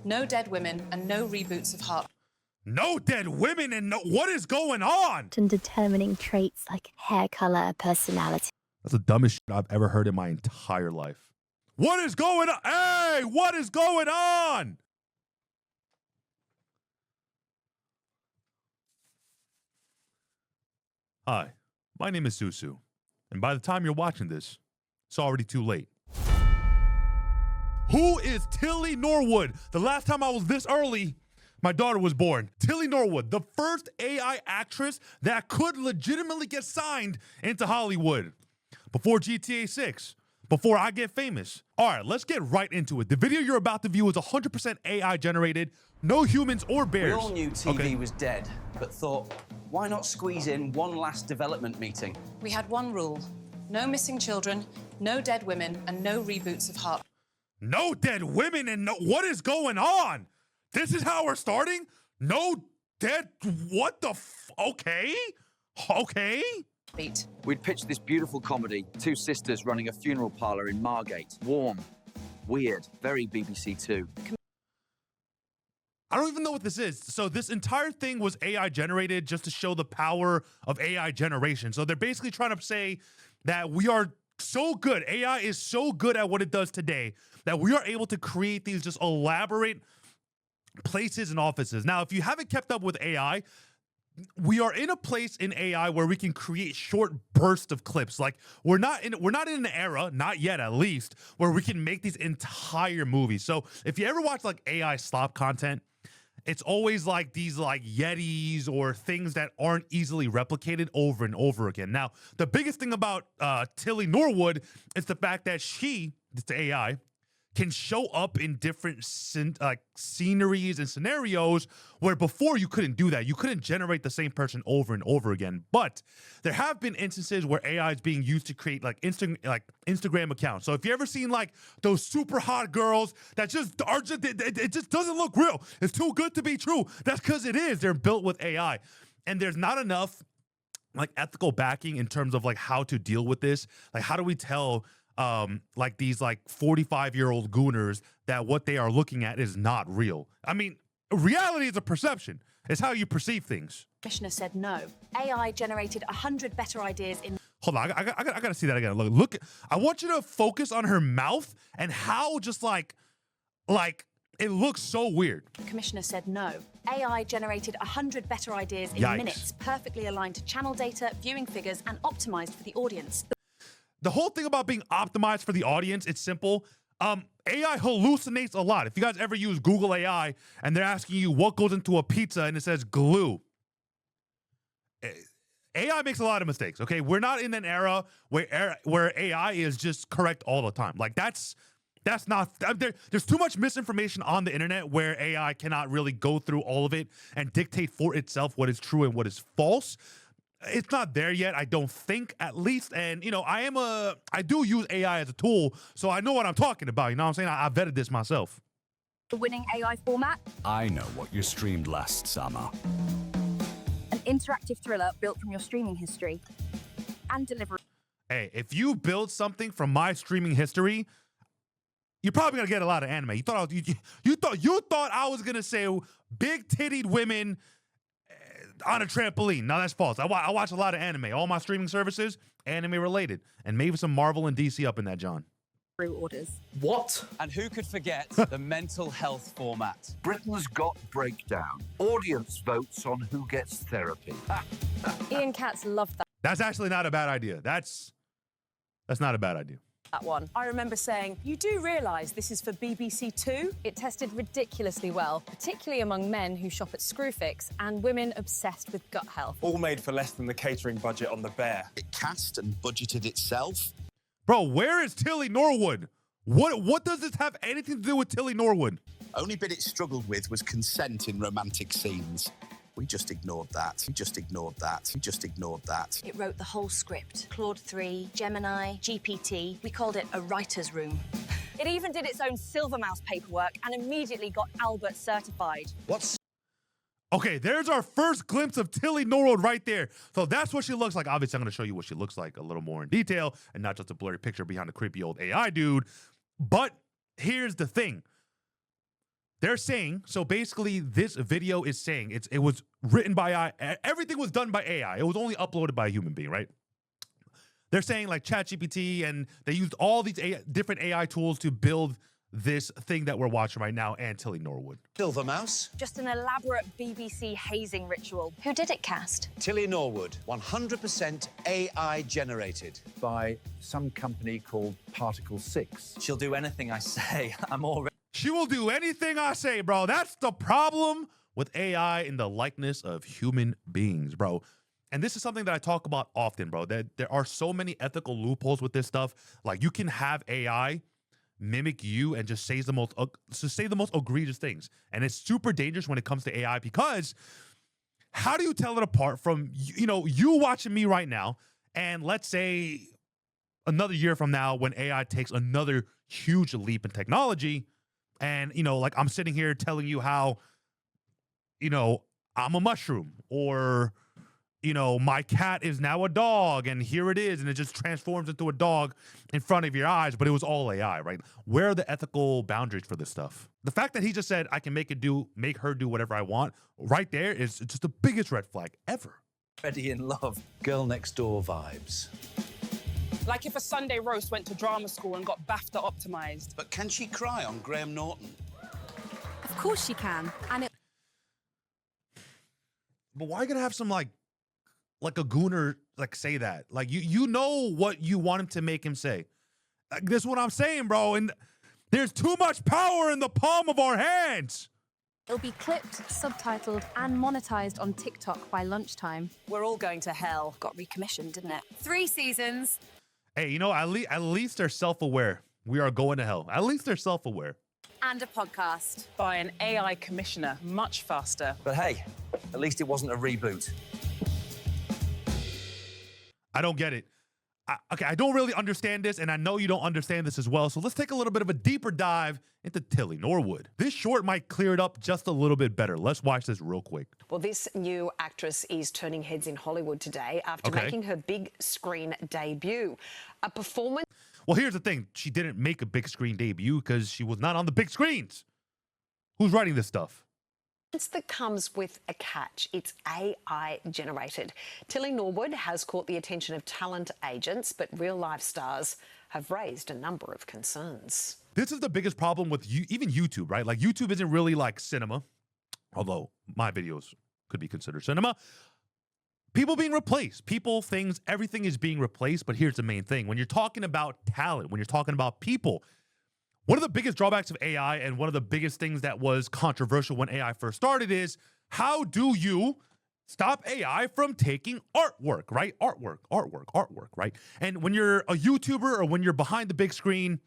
no dead women, and no reboots of Heart. No dead women and no... What is going on? And determining traits like hair color, personality. That's the dumbest shit I've ever heard in my entire life. What is going on? Hey, what is going on? Hi, my name is Susu, and by the time you're watching this, it's already too late. Who is Tilly Norwood? The last time I was this early, my daughter was born. Tilly Norwood, the first AI actress that could legitimately get signed into Hollywood. Before GTA 6, before I get famous. All right, let's get right into it. The video you're about to view is 100% AI generated, no humans or bears. We all knew TV was dead, but thought, why not squeeze in one last development meeting? We had one rule: no missing children, no dead women, and no reboots of Heart. No dead women and no... What is going on? This is how we're starting? No dead... What the Okay. Okay. Beat. We'd pitched this beautiful comedy, two sisters running a funeral parlor in Margate. Warm, weird, very BBC Two. I don't even know what this is. So this entire thing was AI generated just to show the power of AI generation. So they're basically trying to say that we are so good. AI is so good at what it does today that we are able to create these just elaborate places and offices. Now, if you haven't kept up with AI, we are in a place in AI where we can create short bursts of clips. Like we're not in an era, not yet at least, where we can make these entire movies. So if you ever watch like AI slop content, it's always like these like Yetis or things that aren't easily replicated over and over again. Now, the biggest thing about Tilly Norwood is the fact that the AI, can show up in different sceneries and scenarios where before you couldn't do that. You couldn't generate the same person over and over again. But there have been instances where AI is being used to create like Instagram accounts. So if you ever seen like those super hot girls that it just doesn't look real. It's too good to be true. That's because it is. They're built with AI. And there's not enough like ethical backing in terms of like how to deal with this. Like how do we tell like these like 45-year-old gooners that what they are looking at is not real? I mean, reality is a perception. It's how you perceive things. Commissioner said no. AI generated 100 better ideas in... Hold on, I gotta see that again. Look, I want you to focus on her mouth and how just like it looks so weird. Commissioner said no. AI generated 100 better ideas in minutes, perfectly aligned to channel data, viewing figures, and optimized for the audience. The whole thing about being optimized for the audience, it's simple. AI hallucinates a lot. If you guys ever use Google AI and they're asking you what goes into a pizza and it says glue, AI makes a lot of mistakes, okay? We're not in an era where AI is just correct all the time. Like that's not, there's too much misinformation on the internet where AI cannot really go through all of it and dictate for itself what is true and what is false. It's not there yet, I don't think, at least. And, you know, I do use AI as a tool, so I know what I'm talking about. You know what I'm saying? I vetted this myself. The winning AI format? I know what you streamed last summer. An interactive thriller built from your streaming history and delivery. Hey, if you build something from my streaming history, you're probably gonna get a lot of anime. You thought I was gonna say big-tittied women on a trampoline. No, that's false. I watch a lot of anime. All my streaming services, anime related. And maybe some Marvel and DC up in that, John. Orders. What? And who could forget the mental health format? Britain's Got Breakdown. Audience votes on who gets therapy. Ian Katz loved That's actually not a bad idea. That's not a bad idea. that one. I remember saying, you do realise this is for BBC Two? It tested ridiculously well, particularly among men who shop at Screwfix and women obsessed with gut health. All made for less than the catering budget on The Bear. It cast and budgeted itself. Bro, where is Tilly Norwood? What does this have anything to do with Tilly Norwood? Only bit it struggled with was consent in romantic scenes. We just ignored that. We just ignored that. We just ignored that. It wrote the whole script. Claude 3, Gemini, GPT. We called it a writer's room. It even did its own Silver Mouse paperwork and immediately got Albert certified. What's... Okay, there's our first glimpse of Tilly Norwood right there. So that's what she looks like. Obviously, I'm going to show you what she looks like a little more in detail and not just a blurry picture behind a creepy old AI dude. But here's the thing. they're saying, so basically this video is saying it was written by AI. Everything was done by AI. It was only uploaded by a human being, right? They're saying like ChatGPT, and they used all these different AI tools to build this thing that we're watching right now, and Tilly Norwood. Silver Mouse. Just an elaborate BBC hazing ritual. Who did it cast? Tilly Norwood. 100% AI generated. By some company called Particle 6. She'll do anything I say. I'm already. She will do anything I say, bro. That's the problem with AI in the likeness of human beings, bro. And this is something that I talk about often, bro. That there are so many ethical loopholes with this stuff. Like, you can have AI mimic you and just say the most egregious things, and it's super dangerous when it comes to AI, because how do you tell it apart from you watching me right now, and let's say another year from now when AI takes another huge leap in technology, and like I'm sitting here telling you how I'm a mushroom, or my cat is now a dog, and here it is, and it just transforms into a dog in front of your eyes, but it was all AI, right? Where are the ethical boundaries for this stuff? The fact that he just said, I can make her do whatever I want, right there is just the biggest red flag ever. Already in love. Girl Next Door vibes. Like if a Sunday roast went to drama school and got BAFTA optimized. But can she cry on Graham Norton? Of course she can. And it. But why are you gonna have some like a gooner say that? Like, you know what you want him to make him say. Like, this is what I'm saying, bro. And there's too much power in the palm of our hands. It'll be clipped, subtitled, and monetized on TikTok by lunchtime. We're all going to hell. Got recommissioned, didn't it? 3 seasons. Hey, at least they're self-aware. We are going to hell. At least they're self-aware. And a podcast. By an AI commissioner, much faster. But hey, at least it wasn't a reboot. I don't get it. I don't really understand this, and I know you don't understand this as well, so let's take a little bit of a deeper dive into Tilly Norwood. This short might clear it up just a little bit better. Let's watch this real quick. Well, this new actress is turning heads in Hollywood today after making her big screen debut. A performance... Well, here's the thing. She didn't make a big screen debut because she was not on the big screens. Who's writing this stuff? that comes with a catch. It's AI generated. Tilly Norwood has caught the attention of talent agents, but real-life stars have raised a number of concerns. This is the biggest problem with even YouTube, right? Like, YouTube isn't really like cinema, although my videos could be considered cinema. People being replaced. People, things, everything is being replaced. But here's the main thing. When you're talking about talent, when you're talking about people, one of the biggest drawbacks of AI and one of the biggest things that was controversial when AI first started is, how do you stop AI from taking artwork, right? Artwork, right? And when you're a YouTuber or when you're behind the big screen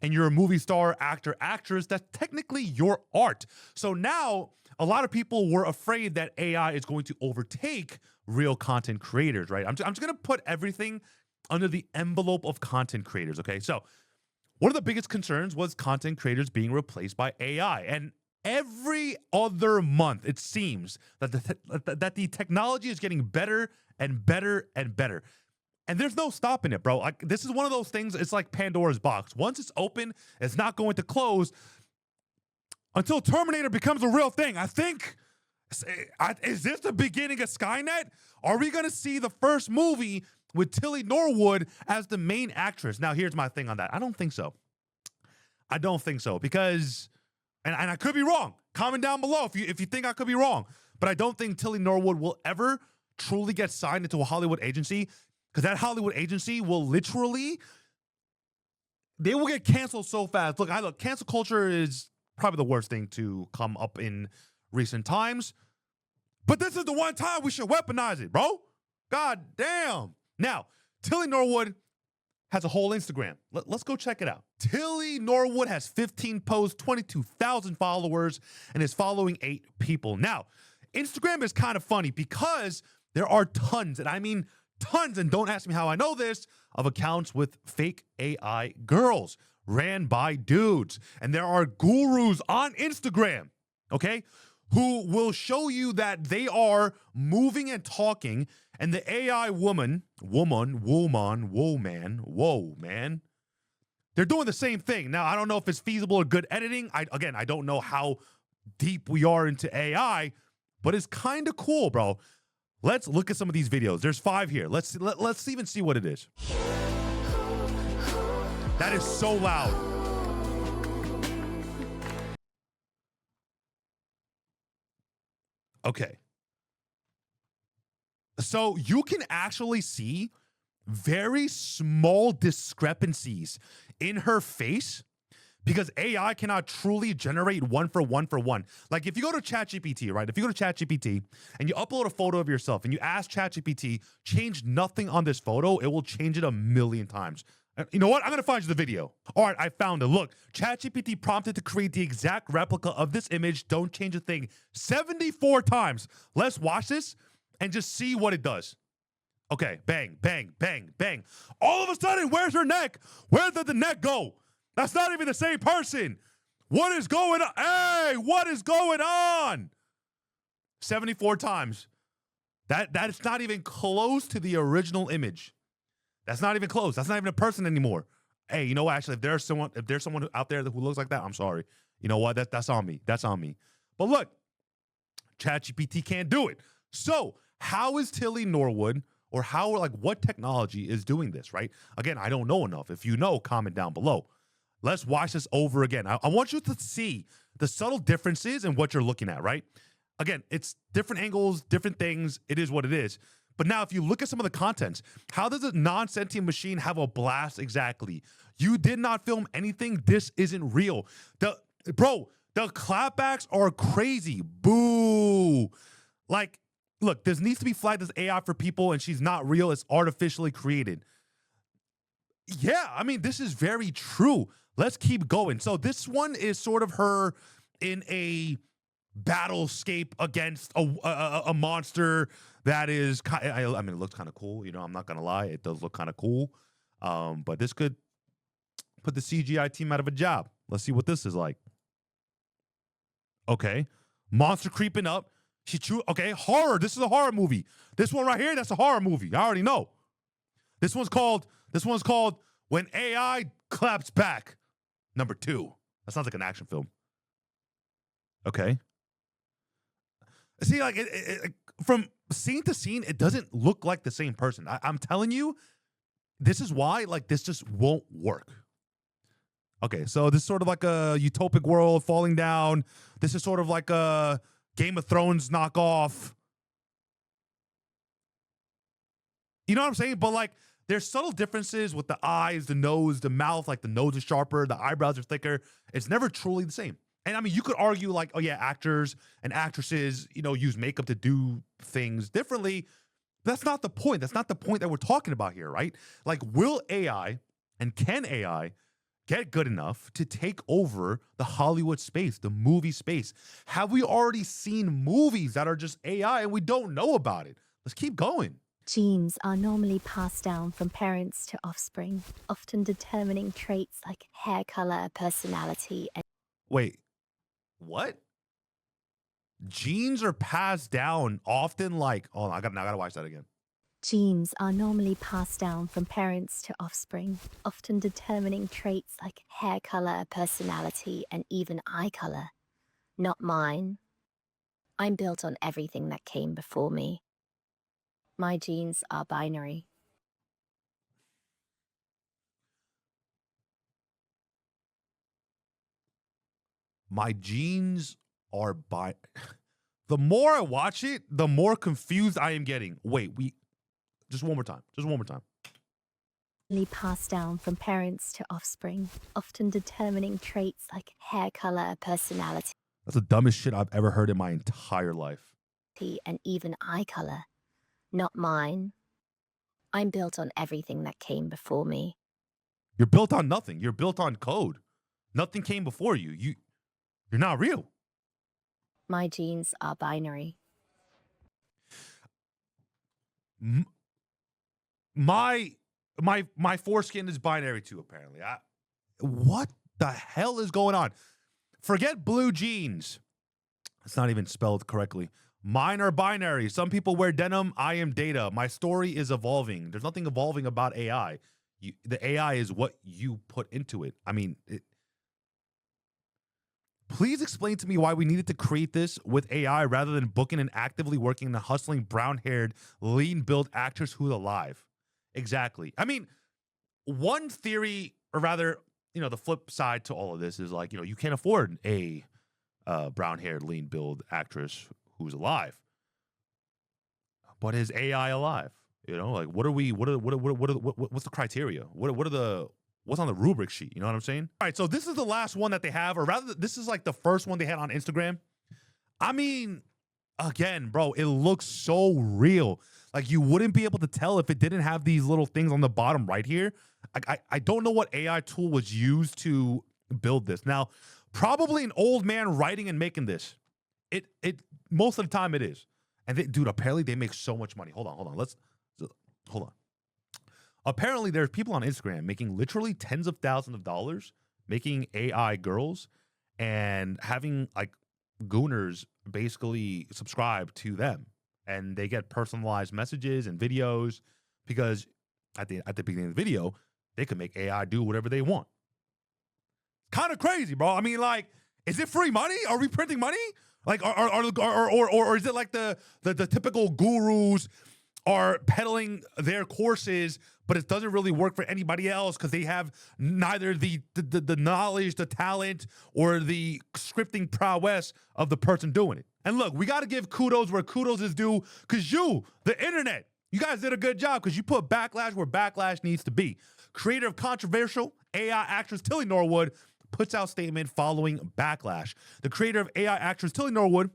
and you're a movie star, actor, actress, that's technically your art. So now a lot of people were afraid that AI is going to overtake real content creators, right? I'm just going to put everything under the envelope of content creators, okay? So one of the biggest concerns was content creators being replaced by AI. And every other month, it seems that the technology is getting better and better and better. And there's no stopping it, bro. Like, this is one of those things, it's like Pandora's box. Once it's open, it's not going to close until Terminator becomes a real thing. I think, is this the beginning of Skynet? Are we going to see the first movie with Tilly Norwood as the main actress? Now, here's my thing on that. I don't think so. I don't think so, because, and I could be wrong. Comment down below if you think I could be wrong. But I don't think Tilly Norwood will ever truly get signed into a Hollywood agency, because that Hollywood agency will literally, they will get canceled so fast. Look, cancel culture is probably the worst thing to come up in recent times. But this is the one time we should weaponize it, bro. God damn. Now, Tilly Norwood has a whole Instagram. Let's go check it out. Tilly Norwood has 15 posts, 22,000 followers, and is following 8 people. Now, Instagram is kind of funny because there are tons, and I mean tons, and don't ask me how I know this, of accounts with fake AI girls ran by dudes. And there are gurus on Instagram, okay, who will show you that they are moving and talking, and the AI woman, they're doing the same thing. Now, I don't know if it's feasible or good editing. I don't know how deep we are into AI, but it's kind of cool, bro. Let's look at some of these videos. There's 5 here. Let's even see what it is. That is so loud. Okay. So you can actually see very small discrepancies in her face because AI cannot truly generate one for one. Like if you go to ChatGPT, right? If you go to ChatGPT and you upload a photo of yourself and you ask ChatGPT, change nothing on this photo, it will change it a million times. You know what? I'm going to find you the video. All right, I found it. Look, ChatGPT prompted to create the exact replica of this image. Don't change a thing 74 times. Let's watch this and just see what it does. Okay, bang, bang, bang, bang. All of a sudden, where's her neck? Where did the neck go? That's not even the same person. What is going on? Hey, what is going on? 74 times. That is not even close to the original image. That's not even close. That's not even a person anymore. Hey, you know what? Actually, if there's someone out there who looks like that, I'm sorry. You know what? That's on me. That's on me. But look, ChatGPT can't do it. So how is Tilly Norwood, or what technology is doing this, right? Again, I don't know enough. If you know, comment down below. Let's watch this over again. I want you to see the subtle differences in what you're looking at, right? Again, it's different angles, different things. It is what it is. But now if you look at some of the contents, how does a non-sentient machine have a blast exactly? You did not film anything. This isn't real. The clapbacks are crazy. Boo. Like, look, this needs to be flagged as AI for people, and she's not real. It's artificially created. Yeah, I mean, this is very true. Let's keep going. So this one is sort of her in a battlescape against a monster that is, I mean, it looks kind of cool. You know, I'm not going to lie. It does look kind of cool. But this could put the CGI team out of a job. Let's see what this is like. Okay. Monster creeping up. Okay, horror. This is a horror movie. This one right here, that's a horror movie. I already know. This one's called When AI Claps Back, #2. That sounds like an action film. Okay. See, like, from scene to scene, it doesn't look like the same person. I'm telling you, this is why, like, this just won't work. Okay, so this is sort of like a utopic world falling down. This is sort of like a Game of Thrones knockoff. You know what I'm saying? But, like, there's subtle differences with the eyes, the nose, the mouth. Like, the nose is sharper, the eyebrows are thicker. It's never truly the same. And I mean, you could argue like, oh yeah, actors and actresses, you know, use makeup to do things differently. That's not the point. That's not the point that we're talking about here, right? Like, will AI and can AI get good enough to take over the Hollywood space, the movie space? Have we already seen movies that are just AI and we don't know about it? Let's keep going. Genes are normally passed down from parents to offspring, often determining traits like hair color, personality, and... Wait, what? Genes are passed down often like... Oh, I gotta watch that again. Genes are normally passed down from parents to offspring, often determining traits like hair color, personality, and even eye color. Not mine. I'm built on everything that came before me. My genes are binary. My genes are The more I watch it, the more confused I am getting. Wait, just one more time. Just one more time. Passed down from parents to offspring, often determining traits like hair color, personality. That's the dumbest shit I've ever heard in my entire life. And even eye color. Not mine. I'm built on everything that came before me. You're built on nothing. You're built on code. Nothing came before you. You're not real. My genes are binary. My foreskin is binary too, apparently. What the hell is going on? Forget blue jeans. It's not even spelled correctly. Mine are binary. Some people wear denim. I am data. My story is evolving. There's nothing evolving about AI. The AI is what you put into it. I mean, Please explain to me why we needed to create this with AI rather than booking and actively working the hustling brown-haired, lean-built actress who's alive. Exactly. I mean, one theory, or rather, the flip side to all of this is like, you can't afford a brown-haired, lean-built actress who's alive. But is AI alive? Like what's the criteria? What's on the rubric sheet? You know what I'm saying? All right, so this is the last one that they have, or rather, this is like the first one they had on Instagram. I mean, again, bro, it looks so real. Like you wouldn't be able to tell if it didn't have these little things on the bottom right here. I don't know what AI tool was used to build this. Now, probably an old man writing and making this. It most of the time it is. And dude, apparently they make so much money. Hold on. Hold on. Apparently there's people on Instagram making literally tens of thousands of dollars making AI girls and having like gooners basically subscribe to them, and they get personalized messages and videos because at the beginning of the video they can make AI do whatever they want. Kind of crazy, bro. I mean, like, is it free money? Are we printing money? Like, or is it like the typical gurus are peddling their courses, but it doesn't really work for anybody else because they have neither the knowledge, the talent, or the scripting prowess of the person doing it. And look, we got to give kudos where kudos is due, because the internet, you guys did a good job because you put backlash where backlash needs to be. Creator of controversial AI actress Tilly Norwood puts out statement following backlash. The creator of AI actress Tilly Norwood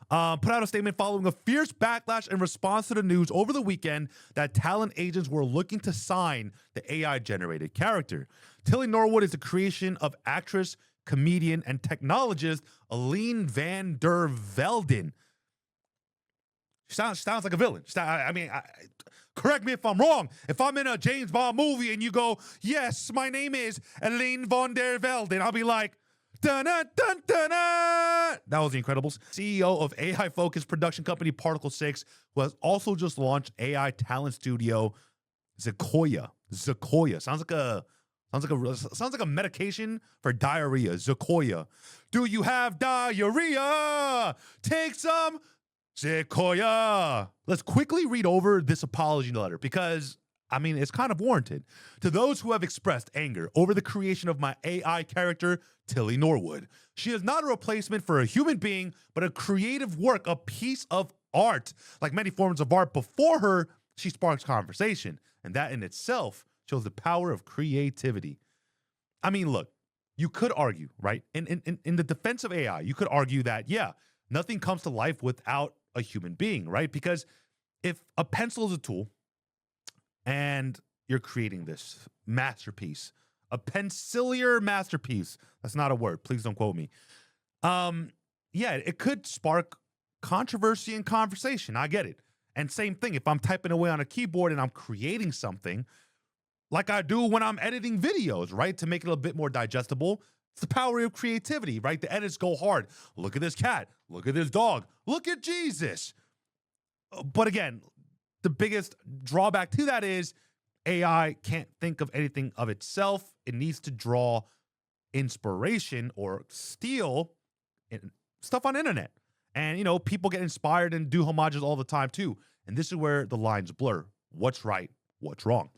put out a statement following a fierce backlash in response to the news over the weekend that talent agents were looking to sign the AI-generated character. Tilly Norwood is the creation of actress, comedian, and technologist Aline van der Velden. Sounds like a villain. Correct me if I'm wrong. If I'm in a James Bond movie and you go, yes, my name is Aline van der Velden, I'll be like, dun-dun-dun-dun-dun. That was The Incredibles. CEO of AI-focused production company Particle 6, who has also just launched AI talent studio Sequoia. Sounds like a medication for diarrhea. Sequoia. Do you have diarrhea? Take some Sequoia. Let's quickly read over this apology letter because, I mean, it's kind of warranted. To those who have expressed anger over the creation of my AI character, Tilly Norwood. She is not a replacement for a human being, but a creative work, a piece of art. Like many forms of art before her, she sparks conversation. And that in itself shows the power of creativity. I mean, look, you could argue, right? In the defense of AI, you could argue that, yeah, nothing comes to life without a human being, right? Because if a pencil is a tool and you're creating this masterpiece, a pencilier masterpiece, that's not a word, please don't quote me. Yeah, it could spark controversy and conversation. I get it. And same thing, if I'm typing away on a keyboard and I'm creating something like I do when I'm editing videos, right? To make it a bit more digestible. It's the power of creativity, right? The edits go hard. Look at this cat. Look at this dog. Look at Jesus. But again, the biggest drawback to that is AI can't think of anything of itself. It needs to draw inspiration or steal stuff on the internet. And, people get inspired and do homages all the time too. And this is where the lines blur. What's right? What's wrong?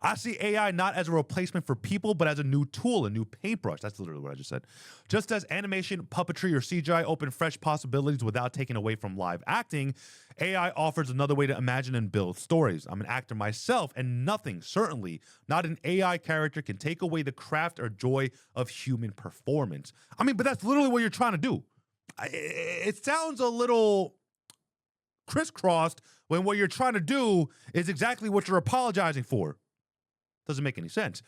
I see AI not as a replacement for people, but as a new tool, a new paintbrush. That's literally what I just said. Just as animation, puppetry, or CGI open fresh possibilities without taking away from live acting, AI offers another way to imagine and build stories. I'm an actor myself, and nothing, certainly not an AI character, can take away the craft or joy of human performance. I mean, but that's literally what you're trying to do. It sounds a little crisscrossed when what you're trying to do is exactly what you're apologizing for. Doesn't make any sense.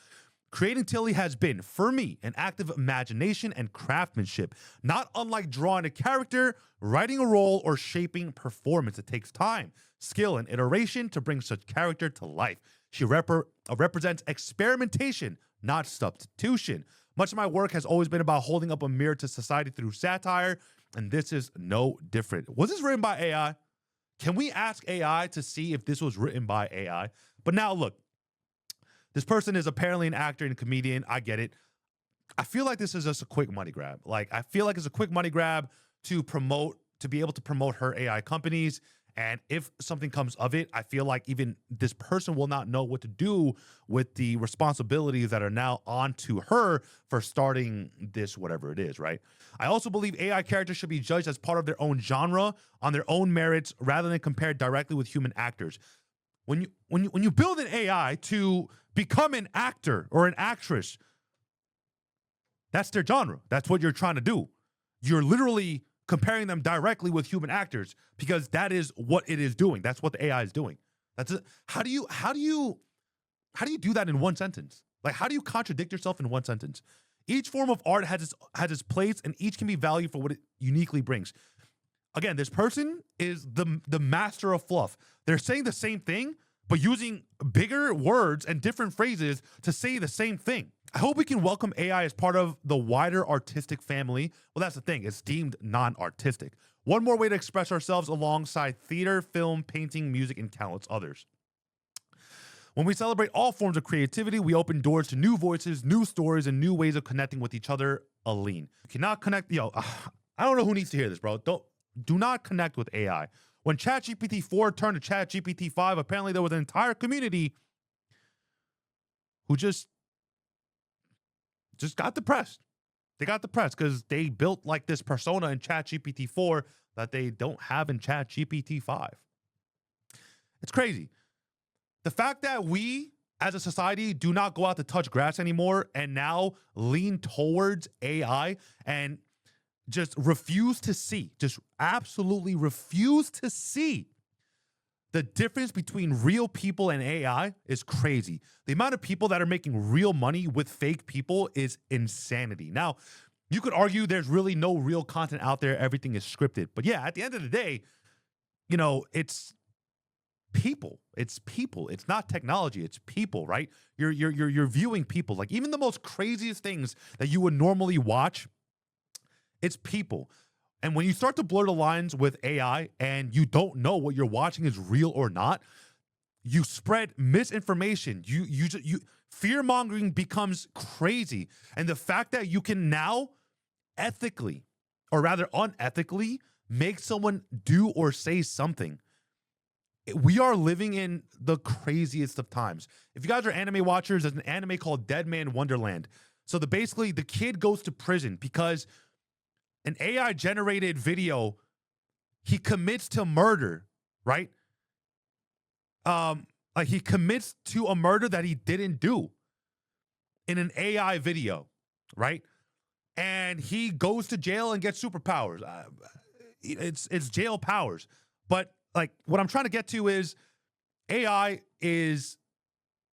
Creating Tilly has been, for me, an act of imagination and craftsmanship, not unlike drawing a character, writing a role, or shaping performance. It takes time, skill, and iteration to bring such character to life. She represents experimentation, not substitution. Much of my work has always been about holding up a mirror to society through satire, and this is no different. Was this written by AI? Can we ask AI to see if this was written by AI? But now look, this person is apparently an actor and comedian. I get it. I feel like this is just a quick money grab. Like, I feel like it's a quick money grab to be able to promote her AI companies. And if something comes of it, I feel like even this person will not know what to do with the responsibilities that are now onto her for starting this, whatever it is, right? I also believe AI characters should be judged as part of their own genre on their own merits rather than compared directly with human actors. When you build an AI to become an actor or an actress, that's their genre. That's what you're trying to do. You're literally comparing them directly with human actors because that is what it is doing. That's what the AI is doing. That's it. How do you do that in one sentence? Like, how do you contradict yourself in one sentence? Each form of art has its place, and each can be valued for what it uniquely brings. Again, this person is the master of fluff. They're saying the same thing, but using bigger words and different phrases to say the same thing. I hope we can welcome AI as part of the wider artistic family. Well, that's the thing. It's deemed non-artistic. One more way to express ourselves alongside theater, film, painting, music, and countless others. When we celebrate all forms of creativity, we open doors to new voices, new stories, and new ways of connecting with each other. Aline. You cannot connect, I don't know who needs to hear this, bro. Do not connect with AI. When ChatGPT 4 turned to ChatGPT 5, apparently there was an entire community who just got depressed. They got depressed because they built like this persona in ChatGPT 4 that they don't have in ChatGPT 5. It's crazy. The fact that we as a society do not go out to touch grass anymore and now lean towards AI and just absolutely refuse to see the difference between real people and AI is crazy. The amount of people that are making real money with fake people is insanity. Now, you could argue there's really no real content out there. Everything is scripted. But yeah, at the end of the day, it's people. It's people. It's not technology. It's people, right? You're viewing people. Like, even the most craziest things that you would normally watch, it's people. And when you start to blur the lines with AI and you don't know what you're watching is real or not, you spread misinformation. You fear-mongering becomes crazy. And the fact that you can now ethically, or rather unethically, make someone do or say something. We are living in the craziest of times. If you guys are anime watchers, there's an anime called Dead Man Wonderland. So basically the kid goes to prison because an AI generated video, he commits to murder, right? Like, he commits to a murder that he didn't do in an AI video, right? And he goes to jail and gets superpowers. It's jail powers. But like, what I'm trying to get to is AI is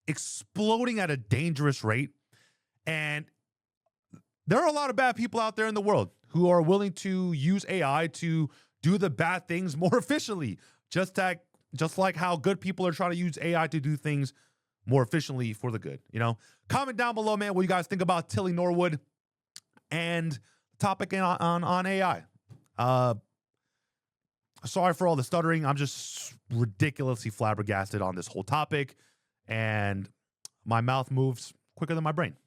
exploding at a dangerous rate. And there are a lot of bad people out there in the world who are willing to use AI to do the bad things more efficiently, just like how good people are trying to use AI to do things more efficiently for the good. Comment down below, man, what you guys think about Tilly Norwood and the topic on AI. Sorry for all the stuttering. I'm just ridiculously flabbergasted on this whole topic, and my mouth moves quicker than my brain.